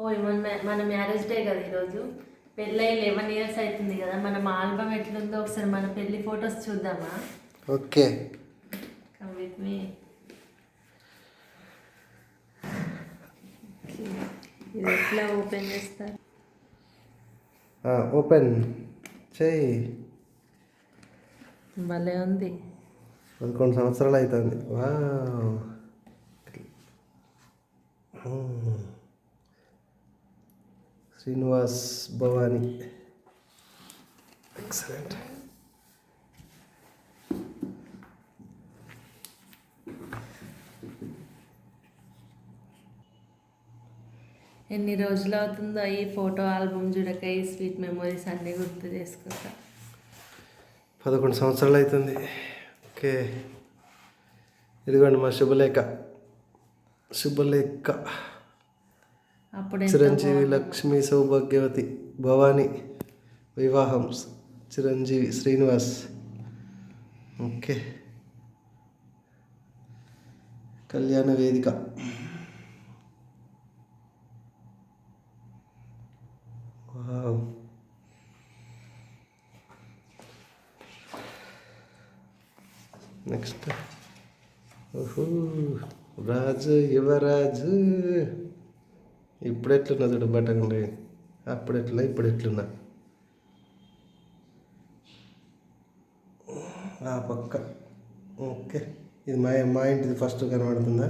ఓయ్ మన marriage day కదా ఈరోజు. పెళ్ళై 11 years అవుతుంది కదా. మన ఆల్బమ్ ఎట్లుందో ఒకసారి మన పెళ్లి ఫొటోస్ చూద్దామా? ఓకే. Come with me. ఇది ఎట్లా ఓపెన్ చేస్తారు? ఓపెన్ చేయి. భలే ఉంది. 11 సంవత్సరాలు అవుతుంది. వావ్. శ్రీనివాస్ భవాని. ఎక్సలెంట్. ఎన్ని రోజులు అవుతుందో ఈ ఫోటో ఆల్బమ్ చూడక, ఈ స్వీట్ మెమొరీస్ అన్నీ గుర్తు చేసుకుంటా. 11 సంవత్సరాలు అవుతుంది. ఓకే, ఇదిగోండి మా శుభలేఖ. అప్పుడు చిరంజీవి లక్ష్మీ సౌభాగ్యవతి భవాని వివాహం చిరంజీవి శ్రీనివాస్. ఓకే, కళ్యాణ వేదిక. వావ్. నెక్స్ట్, ఓహో, రాజు యువరాజు. ఇప్పుడు ఎట్లున్నా చూడు బట్టండి. అప్పుడు ఎట్లా ఇప్పుడు ఎట్లున్నా. ఆ పక్క. ఓకే, ఇది మా ఇంటిది ఫస్ట్ కనబడుతుందా?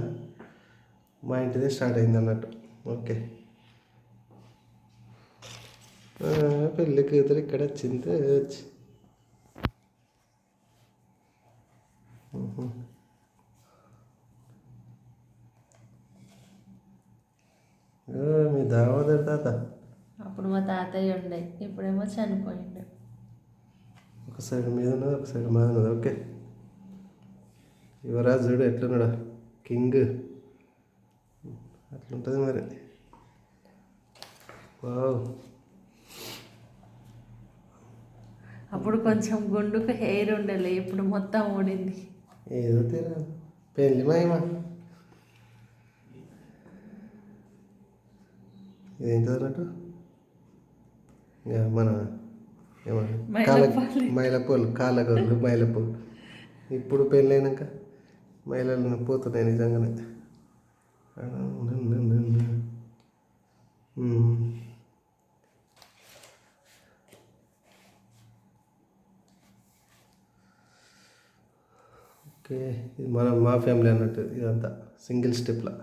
మా ఇంటిదే స్టార్ట్ అయింది అన్నట్టు. ఓకే, పెళ్ళి కూతురు ఇక్కడ వచ్చింది. మీ దామోదర్ తాత. అప్పుడు మా తాతయ్య ఉండే, ఇప్పుడేమో చనిపోయిండు. ఒక సైడ్ మీద ఉన్నది, ఒక సైడ్ మీద ఉన్నది. ఓకే, యువరాజు చూడు ఎట్లున్నాడా, కింగ్ అట్లుంటుంది మరి. వావ్. అప్పుడు కొంచెం గుండుకు హెయిర్ ఉండలే, ఇప్పుడు మొత్తం ఊడింది. ఏదో తీరా పెళ్ళి మహిమ. ఇదేంటి అన్నట్టు మన మైలపూలు కాళ్ళగోళ్ళు మైలపూలు. ఇప్పుడు పెళ్ళైనాక మైలలు పోతున్నాయి నిజంగానే. ఓకే, ఇది మా ఫ్యామిలీ అన్నట్టు. ఇదంతా సింగిల్ స్టెప్లా.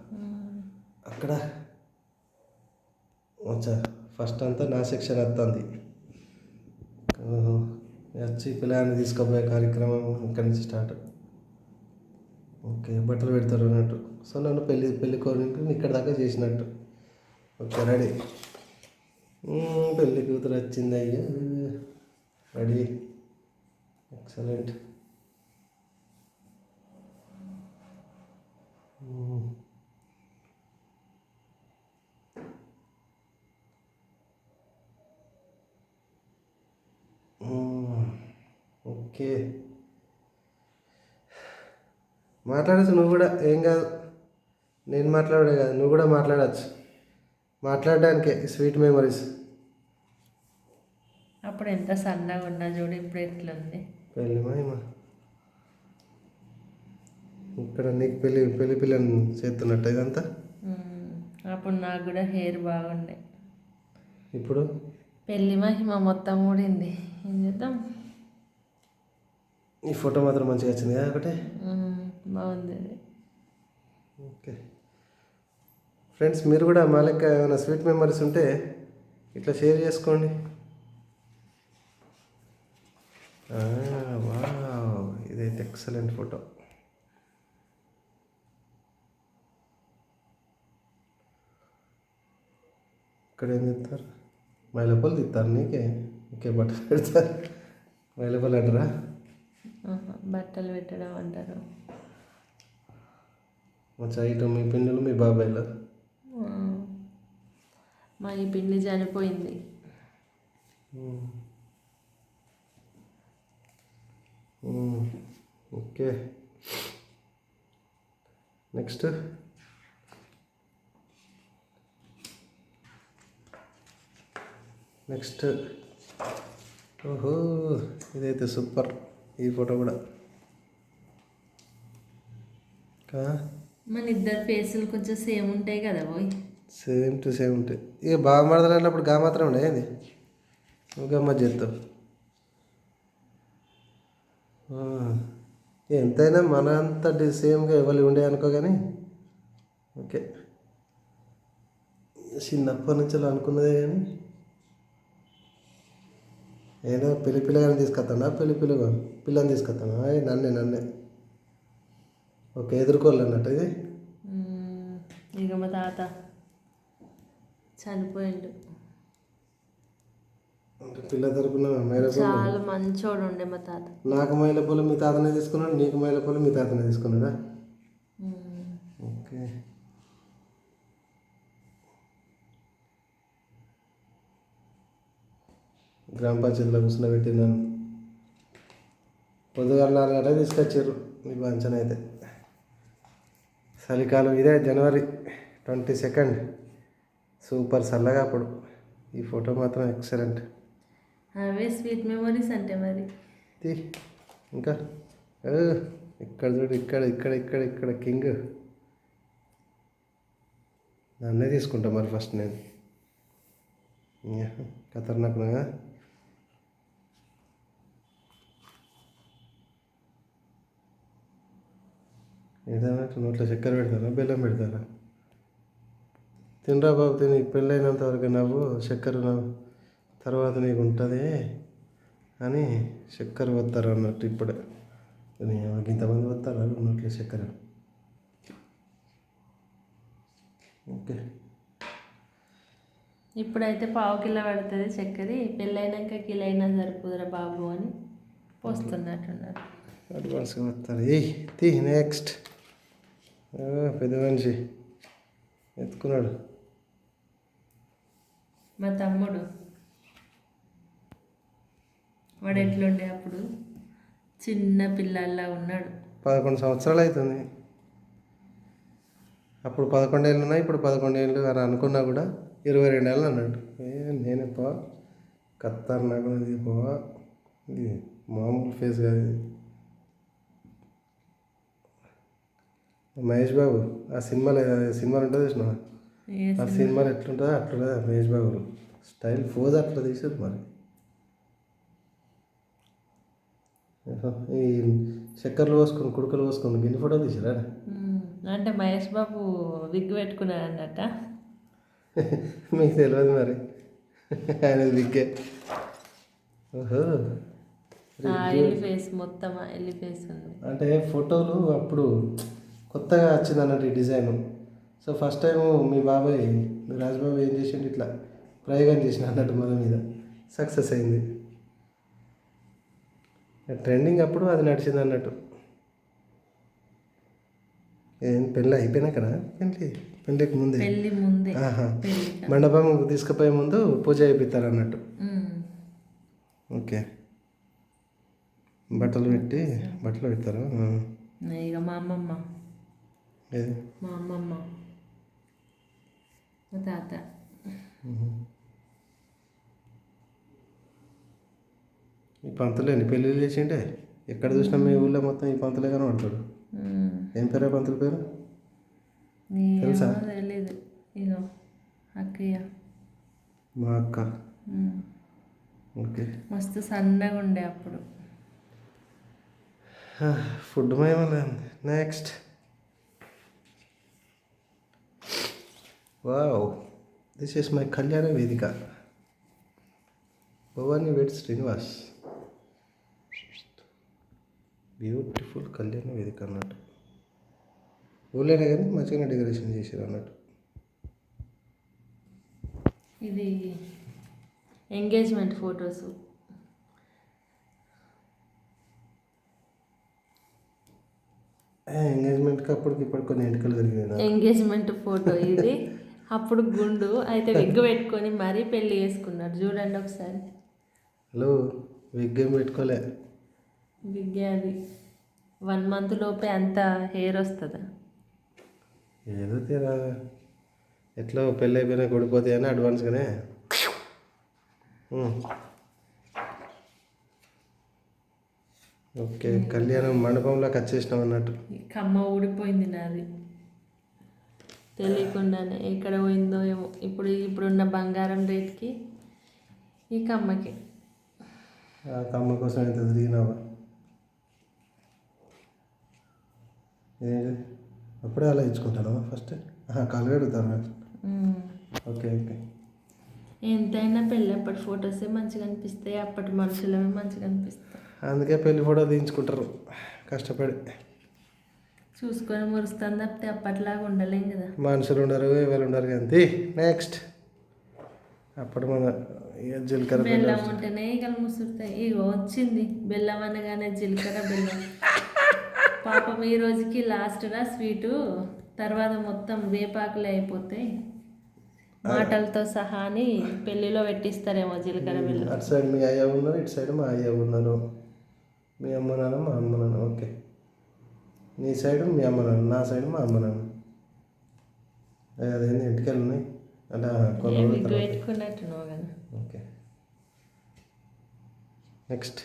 అక్కడ వచ్చా ఫస్ట్ అంతా నా సెక్షన్ వస్తుంది. వచ్చి పిల్లల్ని తీసుకుపోయే కార్యక్రమం ఇక్కడి నుంచి స్టార్ట్. ఓకే, బట్టలు పెడతారు అన్నట్టు. సో నన్ను పెళ్ళి కోరిక ఇక్కడ దాకా చేసినట్టు. Okay, ready. పెళ్ళి కూతురు వచ్చింది అయ్యా. Ready, excellent. ఓకే, మాట్లాడచ్చు నువ్వు కూడా, ఏం కాదు. నేను మాట్లాడే కాదు, నువ్వు కూడా మాట్లాడచ్చు. మాట్లాడడానికే స్వీట్ మెమరీస్. అప్పుడు ఎంత సన్నగా ఉన్నా చూడు, ఇప్పుడు ఎట్లుంది. పెళ్ళి మహిమ. ఇక్కడ నీకు పెళ్ళి పిల్లని చేస్తున్నట్టు ఇదంతా. అప్పుడు నాకు కూడా హెయిర్ బాగుండే. ఇప్పుడు పెళ్ళి మహిమ మొత్తం ఊడింది. ఏం చేద్దాం. ఈ ఫోటో మాత్రం మంచిగా వచ్చింది కదా ఒకటే. బాగుంది అది. ఓకే ఫ్రెండ్స్, మీరు కూడా మా లెక్క ఏమైనా స్వీట్ మెమరీస్ ఉంటే ఇట్లా షేర్ చేసుకోండి. వావ్, ఇదైతే ఎక్సలెంట్ ఫోటో. ఇక్కడ ఏం తిస్తారు? మైలపల్లి తిస్తారు నీకే. ఓకే, బట్టలు పెడతారు. మైలపల్లి అంటారా? బట్టలు పెట్టడం అంటారు. మంచి ఐటమ్. మీ పిన్నులు మీ బాబాయ్లు. మా ఈ పిన్ని చనిపోయింది. ఓకే, నెక్స్ట్ నెక్స్ట్ ఓహో ఇదైతే సూపర్. ఈ ఫోటో కూడా కదా, మన ఇద్దరు ఫేసులు కొంచెం సేమ్ ఉంటాయి కదా పోయి. సేమ్ టు సేమ్ ఉంటాయి. ఇక బాగా మడదలన్నప్పుడు గా మాత్రం ఉండే ఏంది నువ్వు గమ్మత్ చేస్తావు. ఎంతైనా మన అంత సేమ్గా ఎవరు ఉండే అనుకో కానీ ఓకే చిన్నప్పటి నుంచి అలా అనుకున్నదే కానీ ఏదో పిల్లగాని తీసుకొస్తాడా పిల్లని తీసుకొస్తాడా నన్నే ఓకే ఎదుర్కోవాలి అన్నట్టు ఇది. ఇక మా తాత చనిపోయిండు. అంటే పిల్ల తరపున మైలపూలు చాలా మంచోడు ఉండే మా తాత. నాకు మైలపూలు మీ తాతనే తీసుకున్నాడు, నీకు మైలపూలు మీ తాతనే తీసుకున్నాడా? ఓకే. గ్రామ పంచాయతీలో కూర్చోబెట్టినాను. పొద్దుగాల 4 గంటలకు తీసుకొచ్చారు మీ పంచన అయితే. చలికాలం ఇదే జనవరి 22 సూపర్ చల్లగా అప్పుడు. ఈ ఫోటో మాత్రం ఎక్సలెంట్. అవే స్వీట్ మెమరీస్ అంటే మరి. ఇంకా ఇక్కడ చూడు, ఇక్కడ కింగ్. నన్నే తీసుకుంటా మరి ఫస్ట్ నేను. ఖతర్నాక్గా ఏదైనా నోట్లో చక్కెర పెడతారా బెల్లం పెడతారా? తినరా బాబు తిని, పెళ్ళైనంత వరకు నవ్వు, చక్కెర నవ్వు తర్వాత నీకు ఉంటుంది అని చక్కెర వస్తారు అన్నట్టు. ఇప్పుడే ఇంతమంది వస్తారా నోట్లో చక్కెర? ఓకే. ఇప్పుడైతే 1/2 కిలో పడుతుంది చక్కెర, పెళ్ళైనాక కిలో అయినా సరిపోదురా బాబు అని పోస్తున్నట్టున్నారు. అడ్వాన్స్గా వస్తారు. నెక్స్ట్ పెద్ద మనిషి ఎత్తుకున్నాడు మా తమ్ముడు. వాడు ఎట్లుండే అప్పుడు చిన్న పిల్లల్లా ఉన్నాడు. 11 సంవత్సరాలు అవుతుంది. అప్పుడు 11 ఏళ్ళు ఉన్నాయి, ఇప్పుడు 11 ఏళ్ళు అని అనుకున్నా కూడా 22 ఏళ్ళు అన్నాడు. నేనే పో ఖతర్నాక్ ఇది పో, ఇది మామూలు ఫేస్ కాదు ఇది. మహేష్ బాబు ఆ సినిమాలు ఉంటుంది చూసినా, ఆ సినిమాలు ఎట్లుంటుందో అట్లుంటుంది మహేష్ బాబు స్టైల్. ఫోజ్ అట్లా తీసేది మరి. ఈ చక్కెరలు పోసుకొని కుడుకలు పోసుకొని గిన్నె ఫోటో తీసారా? అంటే మహేష్ బాబు విగ్ పెట్టుకున్నాడు అన్నట్ట. మీకు తెలియదు మరి, ఆయన విగ్గే. ఓహో ఎల్లి ఫేస్ మొత్తం ఎల్లి ఫేస్ ఉంది. అంటే ఫోటోలు అప్పుడు కొత్తగా వచ్చింది అన్నట్టు ఈ డిజైన్. సో ఫస్ట్ టైం మీ బాబాయ్, మీ రాజబాబు ఏం చేసిండు, ఇట్లా ప్రయోగం చేసిన అన్నట్టు మన మీద. సక్సెస్ అయింది. ట్రెండింగ్ అప్పుడు అది నడిచింది అన్నట్టు. ఏం పెళ్ళి అయిపోయినాకనా? పెళ్ళికి ముందే, మండపం తీసుకుపోయే ముందు పూజ అయిపోతారు అన్నట్టు. ఓకే. బట్టలు పెడతారు. ఇక మా అమ్మమ్మ, మా అమ్మమ్మ, మా తాత. ఈ పంతులేని పెళ్ళిళ్ళు చేసిండే ఎక్కడ చూసినా మీ ఊళ్ళో మొత్తం ఈ పంతులే కనబడతాడు. ఏం పేరు పంతుల పేరు తెలుసా? తెలీదు. ఇగో అక్కయ్య, మా అక్క. ఓకే. మస్తు సన్నగా ఉండే అప్పుడు. ఫుడ్ మయమలే. Next wow, this is my కళ్యాణ వేదిక. భవానీ వెడ్ శ్రీనివాస్. బ్యూటిఫుల్ కళ్యాణ వేదిక అన్నట్టు. ఊళ్ళోనే కానీ మంచిగా డెకరేషన్ చేశారు అన్నట్టు. ఇది ఎంగేజ్మెంట్ ఫొటోస్. ఎంగేజ్మెంట్కి అప్పటికి ఇప్పుడు కొన్ని ఎంటుకలు తిరిగినాయి. ఎంగేజ్మెంట్ ఫోటో ఇది. అప్పుడు గుండు అయితే విగ్ పెట్టుకొని మరీ పెళ్ళి చేసుకున్నారు. చూడండి ఒకసారి. హలో, విగ్ ఏం పెట్టుకోలే. విగ్గే అది. 1 మంత్ లోపే అంత హెయిర్ వస్తుందా? ఏదో తీరా ఎట్లా పెళ్ళి అయిపోయినా కొడిపోతాయి అని అడ్వాన్స్గానే ఓకే, కళ్యాణం మండపంలోకి వచ్చేసినాం అన్నట్టు. ఈ కమ్మ ఊడిపోయింది నాది తెలియకుండానే. ఎక్కడ పోయిందో ఏమో. ఇప్పుడున్న బంగారం రేట్కి ఈ కమ్మకి. ఆ కమ్మ కోసం ఎంత తిరిగినావా? ఏంటి అప్పుడే అలా ఇచ్చుకుంటాను ఫస్ట్ కాలు పెడతాను. Okay okay. ఎంతైనా పెళ్ళప్పటి ఫొటోసే మంచిగా అనిపిస్తాయి, అప్పటి మనుషులమే మంచిగా అనిపిస్తాయి. అందుకే పెళ్లి ఫోటో తీయించుకుంటారు కష్టపడి. చూసుకొని మురుస్తాను తప్పితే అప్పట్లాగా ఉండలేం కదా. మనుషులు ఉండరు, ఎవరు ఉండరు. కానీ నెక్స్ట్ అప్పుడు మన జీలకర్ర బెల్లం ఉంటేనే ఇక ముసురుతాయి. ఇగో వచ్చింది బెల్లం అనగానే జీలకర్ర బెల్లం. పాపం ఈ రోజుకి లాస్ట్గా స్వీటు, తర్వాత మొత్తం వేపాకులే అయిపోతాయి. మాటలతో సహా అని పెళ్ళిలో పెట్టిస్తారేమో జీలకర్ర బెల్లం. అటు సైడ్ మీ అయ్య ఉన్నారు, ఇటు సైడ్ మా అయ్య ఉన్నారు. మీ అమ్మ నాన్న, మా అమ్మ నాన్న. ఓకే, నీ సైడ్ మీ అమ్మ నాన్న, నా సైడ్ మా అమ్మ నాన్న. అదేంటి ఇంటికెళ్ళి ఉన్నాయి అలా పెట్టుకున్నట్టున్నావు కదా. Okay, next.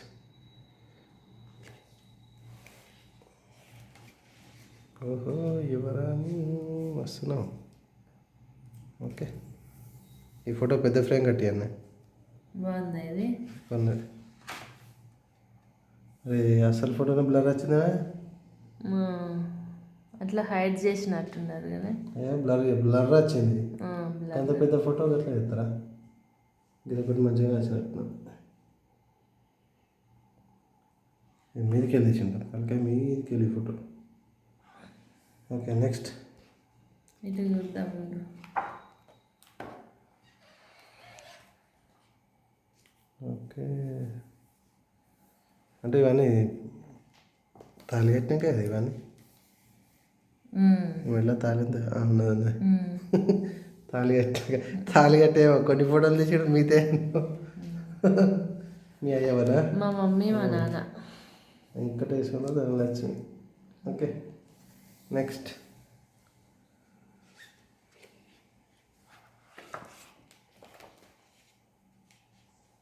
ఓహో యువరాని వస్తున్నావు. ఓకే, ఈ ఫోటో పెద్ద ఫ్రేమ్ కట్టి అన్న బాగుందా ఇది? బాగుంది. అరే అసలు ఫోటోలో బ్లర్ వచ్చిందా? అట్లా హైడ్ చేసినట్టున్నారు కదా. బ్లర్ బ్లర్ వచ్చింది. అంత పెద్ద ఫోటో ఎట్లా చెప్తారా? ఇది ఒకటి మంచిగా వచ్చినట్టు మీదకి వెళ్ళి తీసింటారు అందుకే మీదకి వెళ్ళి ఫోటో. Okay, next. ఇటు చూద్దాం. ఓకే, అంటే ఇవన్నీ తాళి కట్టినాక కదా ఇవన్నీ వెళ్ళా తాళి ఉన్నది. తాళి కట్టే కొన్ని ఫోటోలు తీసాడు మీతే. మీ అయ్యవరా? మా మమ్మీ మా నాన్న. వెంకటేశ్వర ధనలక్ష్మి. Okay, next.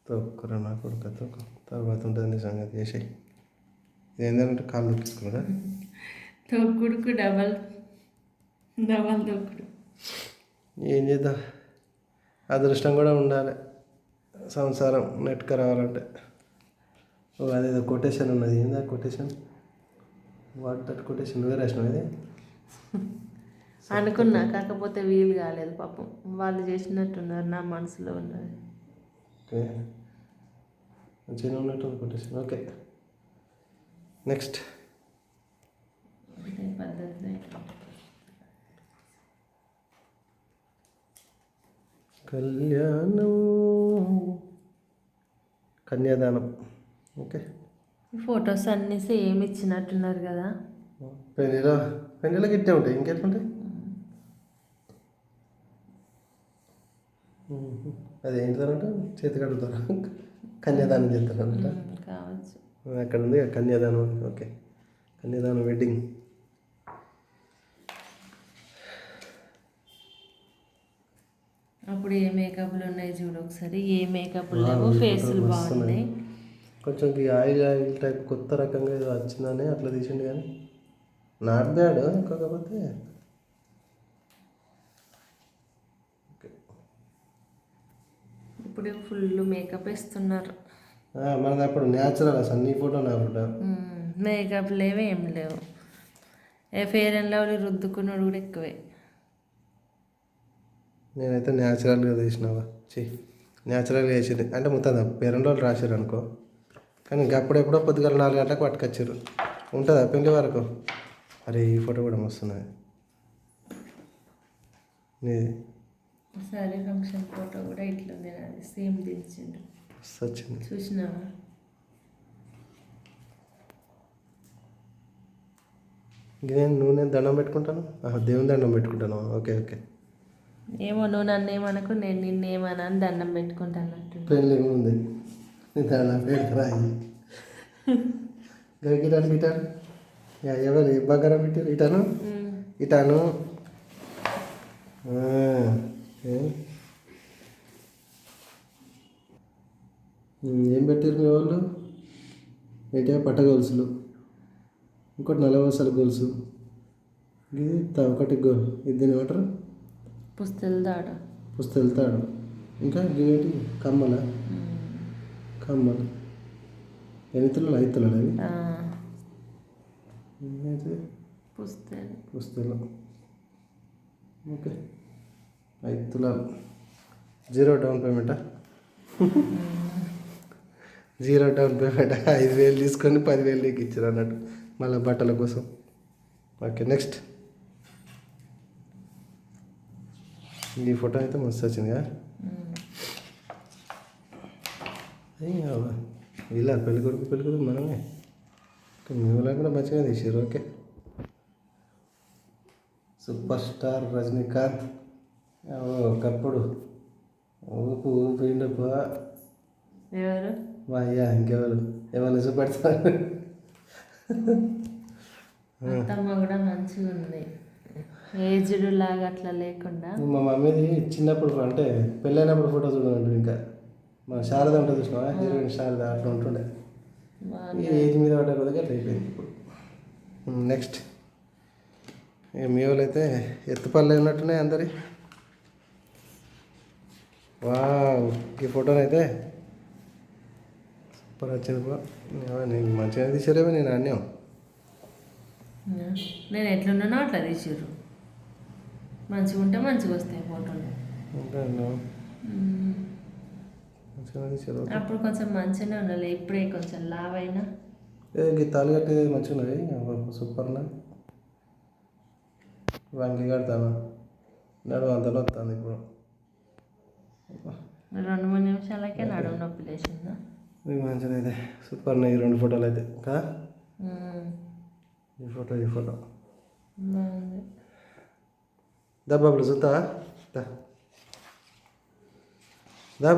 తొక్కరా నా కొడుకు తొక్క. తర్వాత ఉంటుంది నీ సంగతి చేసి. ఇది ఏంటంటే కాళ్ళు తీసుకున్నారా? తొక్కుడుకు డబల్ తొక్కుడు. ఏం చేద్దాం, అదృష్టం కూడా ఉండాలి సంసారం నెట్గా రావాలంటే. అదేదో కొటేషన్ ఉన్నది. ఏందా కొటేషన్? What that quotation? నువ్వే రాసినావు ఇది? అనుకున్నా, కాకపోతే వీలు కాలేదు. పాపం వాళ్ళు చేసినట్టున్నారు, నా మనసులో ఉన్నది. ఓకే, మంచిగా ఉన్నట్టు కొటేషన్. Okay, next. కళ్యాణం, కన్యాదానం. ఓకే, ఫొటోస్ అన్నీ సేమ్ ఇచ్చినట్టున్నారు కదా. పెళ్ళిళ్ళకి ఇట్టే ఉంటాయి, ఇంకెట్లుంటాయి? అదేంటిదనంట, చేతి కడుగుతారా? కన్యాదానం చేస్తారంట కావచ్చు. అక్కడ ఉంది కన్యాదానం. ఓకే, కన్యాదానం వెడ్డింగ్. అప్పుడు ఏ మేకప్లు ఉన్నాయి చూడు ఒకసారి. ఏ మేకప్లు లేవు, ఫేసులు బాగున్నాయి. కొంచెం ఆయిల్ ఆయిల్ టైప్ కొత్త రకంగా ఏదో వచ్చిందని అట్లా తీసిండు. కానీ నాట్ బ్యాడ్. కాకపోతే ఇప్పుడు ఫుల్ మేకప్ వేస్తున్నారు. మనది అప్పుడు న్యాచురల్ అసలు. నీ ఫోటో నా ఫోటో. మేకప్ లేవు, ఏం లేవు. ఫెయిర్ అండ్ లవ్లీ రుద్దుకున్నాడు కూడా ఎక్కువే. నేనైతే న్యాచురల్గా తీసినావా? న్యాచురల్గా వేసింది అంటే మొత్తం ఫెయిర్ అండ్ లవ్లీ రాశారు అనుకో. కానీ ఇంకా అప్పుడెప్పుడో పొద్దుగల 4 గంటలకు పట్టుకొచ్చారు. ఉంటుందా పెళ్లి వరకు? అరే ఈ ఫోటో కూడా వస్తున్నది నీది. సారీ ఫంక్షన్ ఫోటో కూడా ఇట్లుంది నాది. సేమ్ దించిండు. వచ్చింది చూసినావా? నేను దండం పెట్టుకుంటాను. దేవుని దండం పెట్టుకుంటాను. Okay okay. ఏమో, నువ్వు నన్ను ఏమనకు, నేను నిన్నేమన్నా అని దండం పెట్టుకుంటానట్టు. పెళ్ళి ఉంది దండం పెడతారా? గిటాను గిటాను ఎవరు బంగారం పెట్టారు? ఇటాను ఇటాను. ఏం పెట్టారు మీ వాళ్ళు? ఏంటి పట్ట గొలుసులు, ఇంకోటి నల్లవలసల గొలుసు, ఇది ఒకటి ఇది ఏమంటారు? పుస్తెలతాడు. పుస్తెలతాడు. ఇంకా ఇవేంటి? కమ్మల. కమ్మలు ఎన్ని తులాలు? 5 తులాలు అవి. పుస్తెలు. ఓకే, 5 తులాలు. 0 డౌన్ పేమెంటా? 0 down payment. 5,000 తీసుకొని 10,000 నీకు ఇచ్చారు అన్నట్టు మళ్ళీ బట్టల కోసం. Okay, next. ఈ ఫోటో అయితే మస్తు వచ్చిందిగా. ఇలా పెళ్ళికొడుకు మనమే. మేము కూడా మంచిగా తీసారు. ఓకే, సూపర్ స్టార్ రజనీకాంత్ ఒకప్పుడు ఊపిండప్ప. ఎవరు? మా అయ్యా, ఇంకెవరు ఎవరిని చూపెడతారు? అత్తమ్మ కూడా మంచిగా ఉంది, ఏజ్డ్ లాగా అట్లా లేకుండా. మా మమ్మీది చిన్నప్పుడు అంటే పెళ్ళైనప్పుడు ఫోటో చూడండి. ఇంకా మన శారద ఉంటుంది చూసినావా, హీరోయిన్ శారద, అట్లా ఉంటుండే. ఈ ఏజ్ మీద పడ్డ కొద్దిగా అట్లా అయిపోయింది ఇప్పుడు. నెక్స్ట్. మీ వాళ్ళు అయితే ఎత్తుపల్లి ఉన్నట్టున్నాయి అందరి. ఈ ఫోటోనైతే సూపర్ వచ్చింది బా. నేను మంచిగా తీసారేమో, నేను అన్యం. నేను ఎట్లున్నానో అట్లా తీసారు. మంచిగా ఉంటే మంచిగా వస్తాయి ఫోటోలు. మంచిగా తీసారు. అప్పుడు కొంచెం మంచిగానే ఉండాలి, ఇప్పుడే కొంచెం లావ్ అయినా. తాళి కట్టేది మంచిగా ఉన్నది, సూపర్నా. వంగి కడతాను, నడుము అంతలో వస్తుంది ఇప్పుడు. 2-3 నిమిషాలకే నడుము నొప్పి లేచిందా? మీకు మంచిగా అయితే సూపర్. ఈ 2 ఫోటోలు అయితే ఈ ఫోటో బాగుంది. బాబులు చూస్తావా?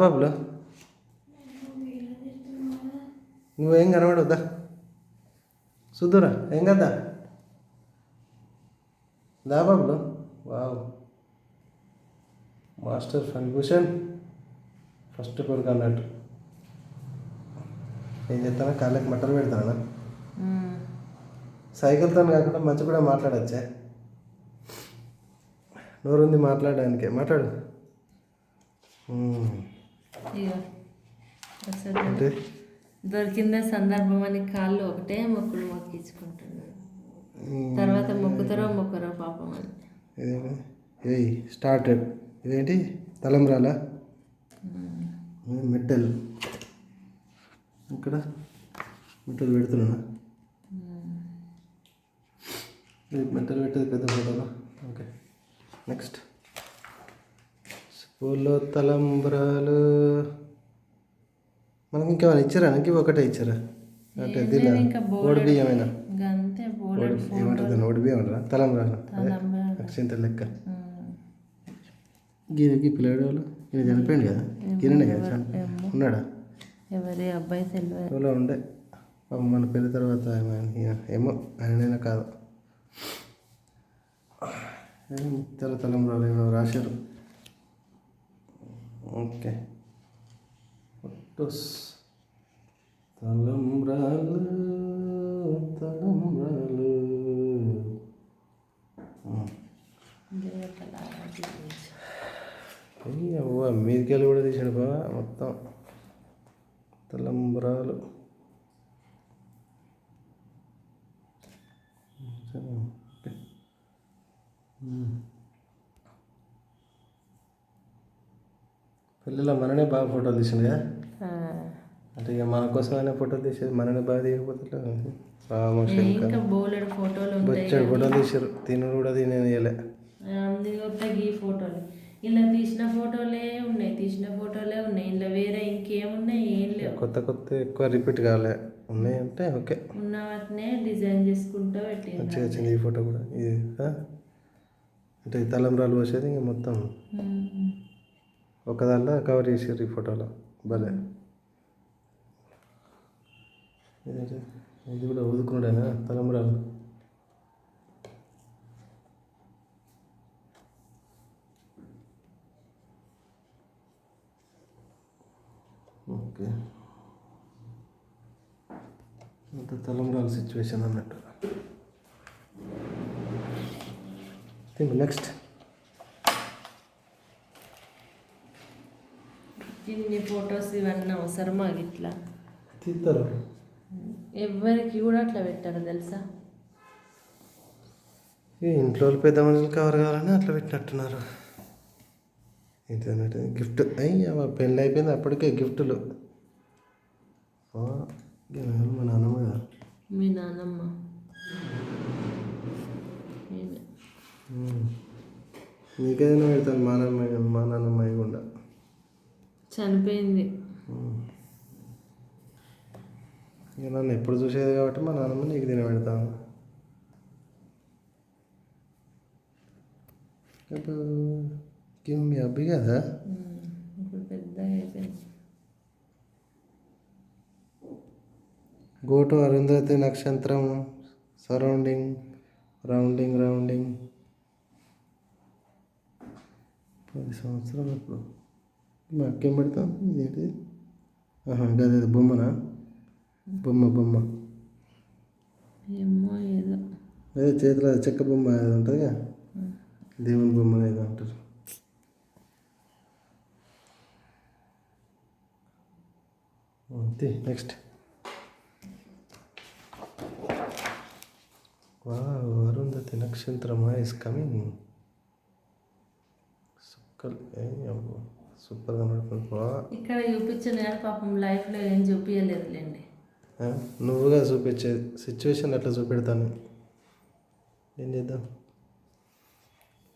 బాబులు నువ్వేం కనబడవుదా? చూద్దురా, ఏం కదా? బాబులు. వావ్, మాస్టర్ ఫణిభూషణ్ ఫస్ట్ కొడుకు అన్నట్టు. ఏం చెప్తానా? కాళ్ళకి మట్టలు పెడతానా? సైకిల్తో కాకుండా మంచి కూడా మాట్లాడచ్చా? నోరుంది మాట్లాడడానికే, మాట్లాడు. అంటే దొరికింద సందర్భం అని కాళ్ళు ఒకటే మొక్కులు మొక్కించుకుంటున్నాడు. తర్వాత మొక్కరో పాపం అని. ఇది స్టార్టెడ్. ఇదేంటి? తలంబ్రాలా? మెట్టెల్. ఇక్కడ మెట్టెలు పెడుతున్నా. మెట్టెలు పెట్టేది పెద్ద ఫోటోలో. Okay, next. స్కూల్లో తలంబ్రాలు మనకి ఇంకేమైనా ఇచ్చారా? ఇంక ఒకటే ఇచ్చారా? అంటే దీని ఓడి బియ్యమైనా ఏమంటుంది? ఓడి బియ్యం అంటారా? తలంబ్రాలు అక్షింత లెక్క. గీనకి పిల్లడు వాళ్ళు ఈయన చనిపోయింది కదా, గిన్నె కదా ఉన్నాడా? ఎవరి అబ్బాయి తెలియదు. ఎవరో ఉండే మన పెళ్లి తర్వాత ఏమో ఆయనైనా కాదు. తలంబ్రాలు ఏమో రాశారు. Okay, photos. తలంబ్రాలు. మీదికెళ్ళి కూడా తీసాడు బా మొత్తం. తలంబ్రాలు. పెళ్ళిలో మననే బాగా ఫోటోలు తీసిండే. అంటే ఇక మన కోసమైనా ఫోటోలు తీసేది, మననే బాగా తీయకపోతే బొచ్చాడు ఫోటోలు తీసారు. తిను కూడా తినేయలే. ఈ ఫోటోలు ఇలా తీసిన ఫోటోలే ఉన్నాయి, ఇలా వేరే ఇంకేమున్నాయి? ఏం లేవు. కొత్త ఎక్కువ రిపీట్ కాలే. ఉన్నాయి అంటే ఓకే, ఉన్న వాటినే డిజైన్ చేసుకుంటూ పెట్టి మంచిగా వచ్చింది. ఈ ఫోటో కూడా ఇది అంటే తలంబ్రాలు పోసేది ఇంకా మొత్తం ఒకదాంట్లో కవర్ చేసారు ఈ ఫోటోలో. భలే. ఇది కూడా ఊదుకున్నాడేనా తలంబ్రాలు? ఓకే, అంత తలంబ్రాల సిచ్యువేషన్ అన్నట్టు. నెక్స్ట్ ఇన్ని ఫొటోస్ ఇవన్నీ అవసరమా ఇట్లా తీస్తారు. ఎవరికి కూడా అట్లా పెట్టారు తెలుసా. ఈ ఇంట్లో వాళ్ళు పెద్ద మనుషులు కవర్ కావాలని అట్లా పెట్టినట్టున్నారు. ఏంటంటే గిఫ్ట్ అయ్యి పెళ్ళి అయిపోయింది అప్పటికే గిఫ్టులు. మా నాన్నమ్మ కదా. మీ నాన్నమ్మ నీకేదైనా పెడతాను మా నాన్నమ్మ కూడా చనిపోయింది. ఇక నన్ను ఎప్పుడు చూసేది కాబట్టి మా నాన్నమ్మ నీకు తిన పెడతాను. ఇప్పుడు మీ అబ్బి కదా. ఇప్పుడు పెద్దగా అయిపోయింది. గో టు అరుంధతి నక్షత్రం సరౌండింగ్ రౌండింగ్ 10 సంవత్సరాలు. ఇప్పుడు మా అక్కేం పెడతాం ఇదేంటి? అదే బొమ్మనా? బొమ్మ ఏమో ఏదో అదే చేతిలో చెక్క బొమ్మ ఏదో ఉంటుందిగా, దేవుని బొమ్మ ఏదో అంటారు. అంతే. నెక్స్ట్ అరుంధతి నక్షత్రమా ఇస్ కమింగ్. సూపర్గా నడుపుకుంటా. ఇక్కడ చూపించాను కానీ పాపం లైఫ్లో ఏం చూపించలేదులేండి. నువ్వుగా చూపించేది సిచ్యువేషన్ అట్లా చూపెడతాను. ఏం చేద్దాం,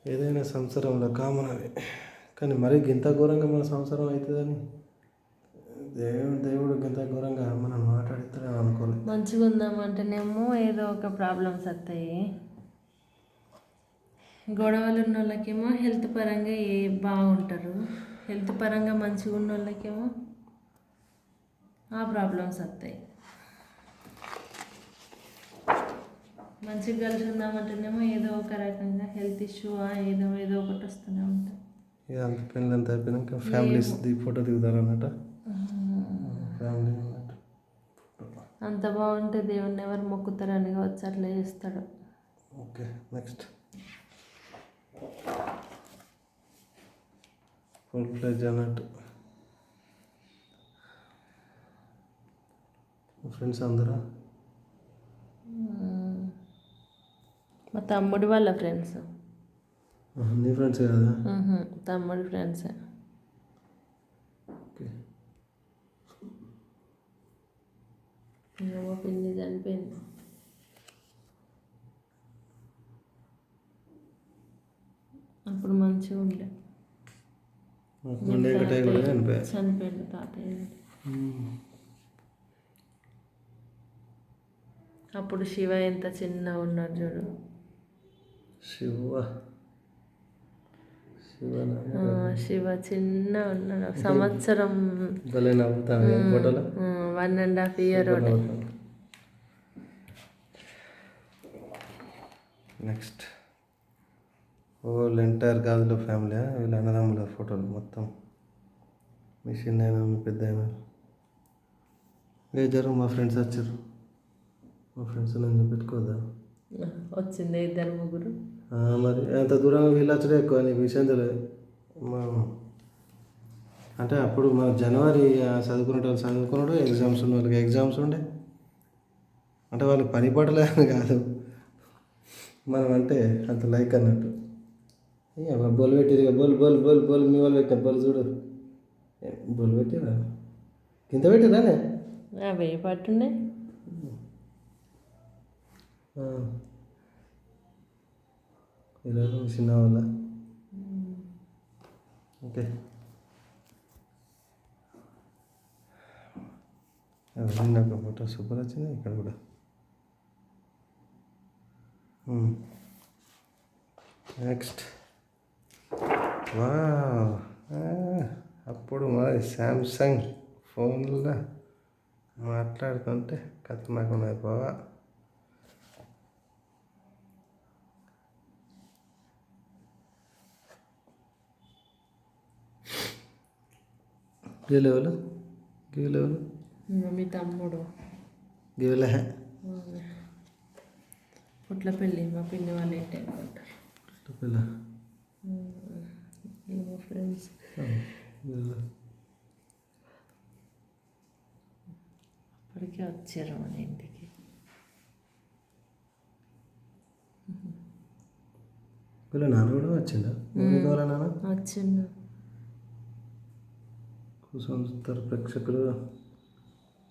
ఏదైనా సంసారంలో కామన్ అవి. కానీ మరీ గింత ఘోరంగా మన సంసారం అవుతుందని దేవుడు గింత ఘోరంగా మనం మాట్లాడితే అనుకోలేదు. మంచిగా ఉందామంటేనేమో ఏదో ఒక ప్రాబ్లమ్స్ వస్తాయి. గొడవలు ఉన్న వాళ్ళకేమో హెల్త్ పరంగా బాగుంటారు. హెల్త్ పరంగా మంచిగా ఉన్న వాళ్ళకేమో ఆ ప్రాబ్లమ్స్ వస్తాయి. మంచిగా కలిసి ఉందామంటేనేమో ఏదో ఒక రకంగా హెల్త్ ఇష్యూ ఏదో ఒకటి వస్తూనే ఉంటుంది. ఇక అంత పెళ్ళి అంతా అయిపోయినాక ఫ్యామిలీస్ ఫోటో దిగుతారు అన్నట్టు. ఫ్యామిలీ అన్నట్టు అంత బాగుంటే దేవుణ్ణి ఎవరు మొక్కుతారని కావచ్చు అట్లా చేస్తాడు. ఓకే. నెక్స్ట్ ఫుల్ ఫ్లెడ్జ్ అన్నట్టు. ఫ్రెండ్స్ అందరూ మా తమ్ముడి వాళ్ళ ఫ్రెండ్స్. నీ ఫ్రెండ్స్ కదా? తమ్ముడి ఫ్రెండ్స్. ఓకే. మా పిన్ని చనిపోయింది. అప్పుడు మంచిగా ఉండే. చనిపోయింది తాతయ్య. అప్పుడు శివ ఎంత చిన్నగా ఉన్నాడు చూడు. శివ చిన్న ఉన్నాడు. సంవత్సరం 1.5 year. నెక్స్ట్ ఎంటైర్ గాజుల ఫ్యామిలీ. వీళ్ళ అన్నదమ్ముల ఫోటోలు మొత్తం. మీ చిన్న అయినా మీ పెద్ద అయినా లేచారు. మా ఫ్రెండ్స్ వచ్చారు. మా ఫ్రెండ్స్ నేను పెట్టుకోదా వచ్చింది 2-3. మరి అంత దూరం వీళ్ళు వచ్చడే ఎక్కువ. నీకు విషయం తెలియదు. అంటే అప్పుడు మన జనవరి చదువుకున్నాడు, ఎగ్జామ్స్ ఉన్న వాళ్ళకి ఎగ్జామ్స్ ఉండే. అంటే వాళ్ళకి పని పడలేదని కాదు, మనం అంటే అంత లైక్ అన్నట్టు. బోల్ పెట్టిరు. బోల్ మీ వాళ్ళు పెట్టిన బోల్ చూడు. బోల్ పెట్టిరా కింద పెట్టిరానే అవి పట్టున్నాయి. ఇలా చిన్న వాళ్ళ. ఓకే. నాకు ఫోటో సూపర్ వచ్చింది. ఇక్కడ కూడా నెక్స్ట్ అప్పుడు మరి శాంసంగ్ ఫోన్లో మాట్లాడుతుంటే ఖతర్నాక్ ఉన్నది బాగా. గీ లెవెల్ మీ తమ్ముడు గివలే పుట్ల పెళ్ళి మా పిన్ని వాళ్ళు ఏంటి అనుకుంటారు. పిల్ల మా ఫ్రెండ్స్ అప్పటికే వచ్చారు మన ఇంటికి. వీళ్ళ నాన్న కూడా వచ్చిందా? వాళ్ళ నాన్న వచ్చిండు. కూర్చొని చూస్తారు ప్రేక్షకులు,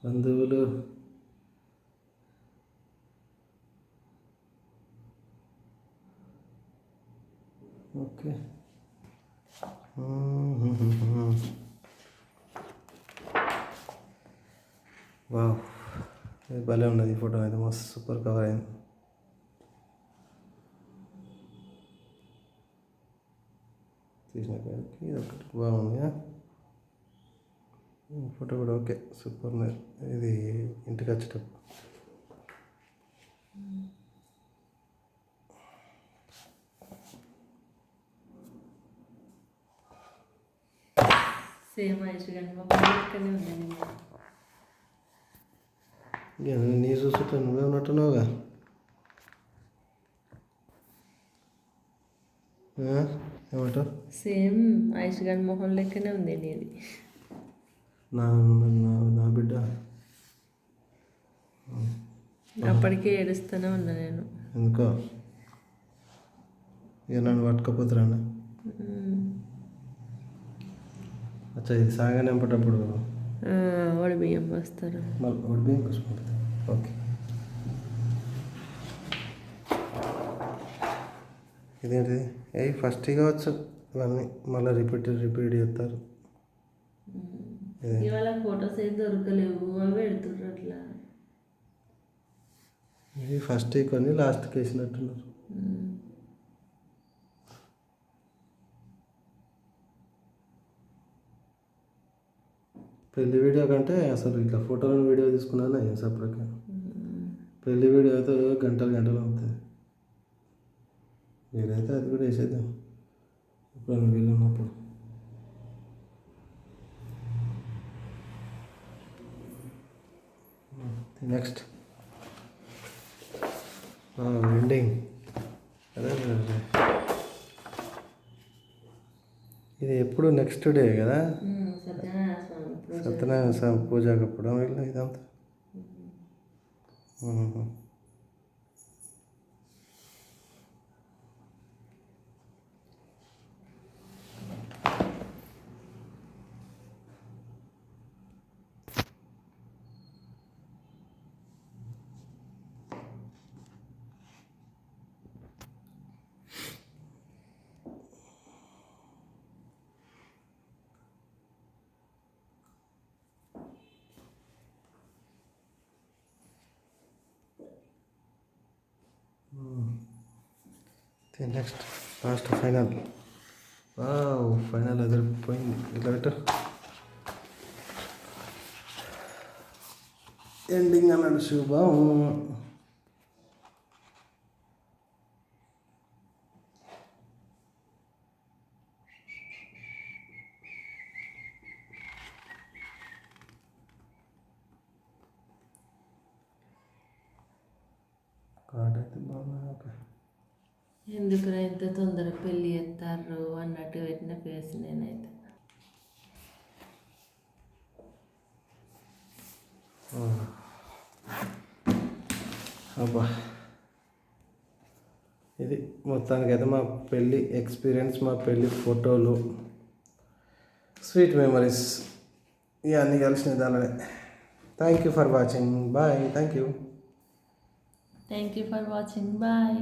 బంధువులు. ఓకే. వావ్, ఇది భలే ఉన్నది. ఈ ఫోటో అయితే మస్తు సూపర్ కవర్ అయింది. తీసిన ఇది ఒకటి బాగుంది. ఫోటో కూడా ఓకే, సూపర్ ఉన్నది. ఇది ఇంటికి వచ్చేటప్పుడు సేమ్ ఆయుష్ కానీ మా పక్కనే ఉంది. నీ చూస్తుంటే నువ్వే ఉన్నట్టున్నావుగా. ఏమంటావు? సేమ్ ఆయుష్ గారి మొహం లెక్కనే ఉంది నీది. నా నా బిడ్డ అప్పటికే ఏడుస్తూనే ఉన్నా నేను. ఎందుకో ఇక నన్ను పట్టుకపోతున్నా. అచ్చా, ఇది సాగా నింపేటప్పుడు వాడి బియ్యం వస్తారు. మళ్ళీ వాడి బియ్యం కూర్చుంటుంది. ఓకే, ఇదేంటిది? ఫస్ట్ కావచ్చు ఇవన్నీ, మళ్ళీ రిపీట్ చేస్తారు. ఇవాళ ఫొటోస్ అయితే దొరకలేవు, అవి పెడుతుర్రు అట్లా. ఇది ఫస్ట్ కొన్ని లాస్ట్కి వేసినట్టున్నారు. పెళ్లి వీడియో కంటే అసలు ఇట్లా ఫోటోలను వీడియో తీసుకున్నాను ఏం సపరేట్గా. పెళ్లి వీడియో అయితే గంటలు అవుతుంది. వీలైతే అది కూడా వేసేద్దాం ఎప్పుడైనా వీలు ఉన్నప్పుడు. నెక్స్ట్ ఎండింగ్ అదే. ఇది ఎప్పుడు నెక్స్ట్ డే కదా, సత్యనారాయణ స్వామి పూజకు అప్పుడు వీళ్ళు ఇదంతా. Next last final. ఫైనల్ ఎదిరిపోయింది. ఇట్లా పెట్టు ఎండింగ్ అన్నాడు శుభం. కార్డ్ అయితే బాగున్నాయి. ఓకే, ఎందుకురా ఇంత తొందర పెళ్ళి చేస్తారు అన్నట్టు పెట్టిన ఫేస్ నేనైతే. అబ్బా, ఇది మొత్తానికైతే మా పెళ్ళి ఎక్స్పీరియన్స్, మా పెళ్ళి ఫోటోలు, స్వీట్ మెమరీస్ ఇవన్నీ కలిసిన దానినే. Thank you for watching. Bye. Thank you for watching. Bye.